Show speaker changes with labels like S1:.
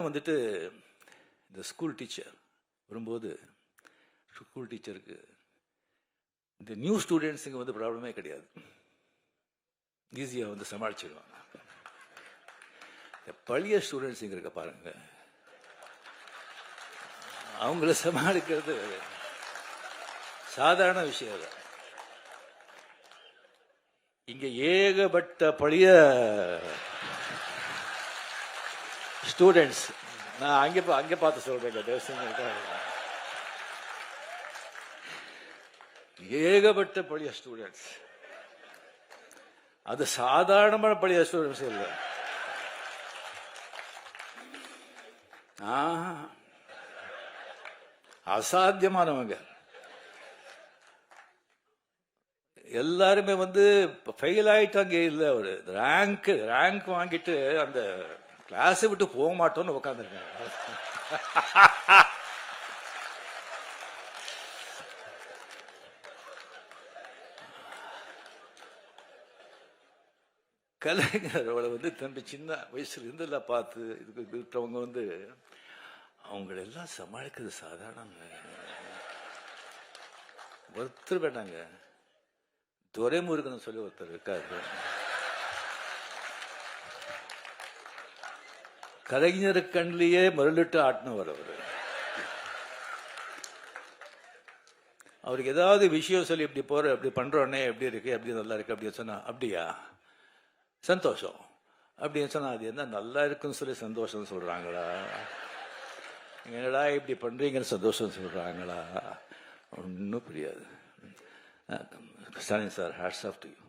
S1: வந்துட்டு இந்த school teacher வரும்போது ஸ்கூல் டீச்சருக்கு இந்த நியூ ஸ்டூடெண்ட்ஸுங்க வந்து ப்ராப்ளமே கிடையாது, ஈஸியாக வந்து சமாளிச்சிடுவாங்க. இந்த பழைய ஸ்டூடெண்ட்ஸுங்க இருக்க பாருங்க, அவங்கள சமாளிக்கிறது சாதாரண விஷயம் இல்லை. இங்க ஏகப்பட்ட பழைய ஸ்டூடெண்ட்ஸ், நான் அங்கே பார்த்து சொல்றேன், ஏகப்பட்ட பழைய ஸ்டூடெண்ட்ஸ். அது சாதாரணமான பழைய ஸ்டூடெண்ட்ஸ் இல்லை, அசாத்தியமானவங்க. எல்லாருமே வந்து ஃபெயில் ஆயிட்டாங்க. இல்லை, ஒரு ரேங்க் வாங்கிட்டு அந்த கிளாஸை விட்டு போக மாட்டோம்னு உட்காந்துருக்காங்க. கலைஞர் அவளை வந்து தம்பி சின்ன வயசுல இருந்தெல்லாம் பார்த்து இதுக்கு விட்டவங்க வந்து அவங்களெல்லாம் சமாளிக்கிறது சாதாரண ஒருத்தர் வேண்டாங்க. துரைமுருகன் சொல்லி ஒருத்தர் இருக்காரு, கலைஞர் கண்ணிலேயே மருளிட்டு ஆட்டினவர் அவரு. அவருக்கு ஏதாவது விஷயம் சொல்லி இப்படி போற இப்படி பண்றோன்னே எப்படி இருக்கு, எப்படி நல்லா இருக்கு அப்படின்னு சொன்னா அப்படியா சந்தோஷம் அப்படின்னு சொன்னா அது என்ன நல்லா இருக்குன்னு சொல்லி சந்தோஷம் சொல்றாங்களா, என்னடா இப்படி பண்றீங்கன்னு சந்தோஷம் சொல்றாங்களா, ஒன்றும் புரியாது. Stalin sir, hats off to you.